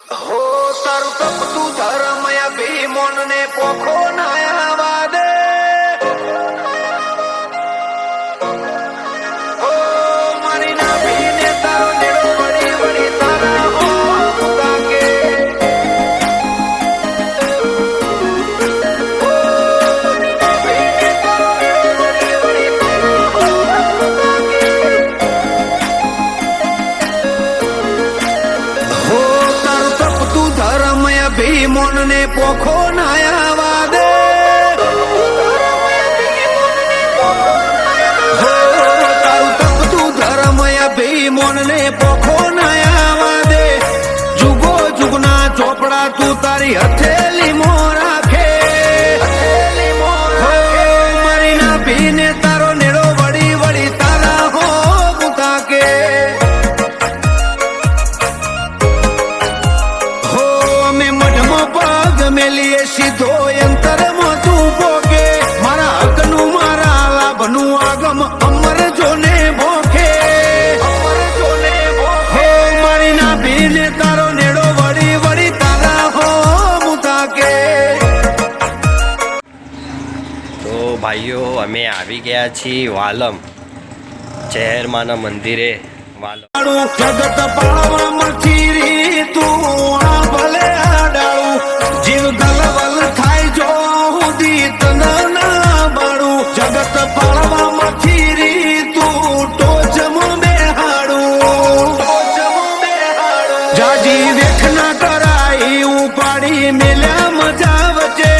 હો તારું તપતું ધર્મય ભીમોન ને પોખો નાયા દે હો મારી ના ભીને તારો નેડો વળી વળી તારા હો તાકે ભીમોન ને પોખો નાયા દે તારું તપતું ધર્મય ભીમોન ને પોખો નાયા દે જુગો જુગના ચોપડા તું તારી હથેલી મો રાખે મારી ના ભીને તારો નેડો વળી વળી તારા હો મુતાકે મેલીએ સીધો અંતરમાં તું પોકે મારા હકનું મારા લાભનું આગમ અમર જોને ભોખે હો મારી ના ભીને તારો નેડો વળી વળી તારા હો મુતાકે. તો ભાઈઓ અમે આવી ગયા છીએ વાલમ ચહેરમાના મંદિરે. વાલમ જગત પાળવા મચીરી તું આ ભલે આડાળું જીવ ગલવલ થાય જો હુદી તન ના બાળું જગત પાળવા મચીરી તું ટોચમ બેહાડું જાજી વેખ ના કરાઈ ઉપાડી મેલ્યા મજા વચ્ચે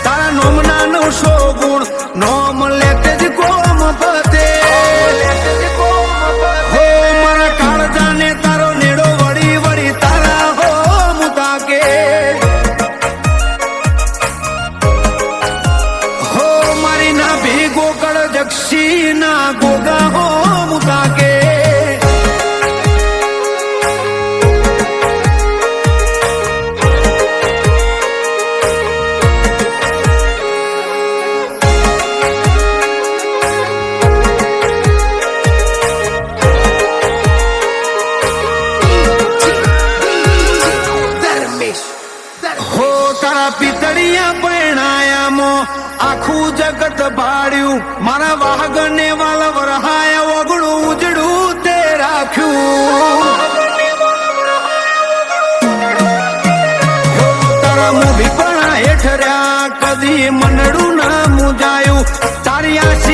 તારા નોમના નો સો ગુણ નોમ લેતે જ કોમ પતે જક્ષીના ગોગા હો મુતાકે હો તારા પિતળિયા પરણાયામો આખું જગત ભાડ્યું મારા વાહગને વાલ વરહાય ઓગળું ઉજળું તે રાખ્યું તારા મોભી પણ હેઠ રહ્યા કદી મનડું ના મુજાયું તારી આશા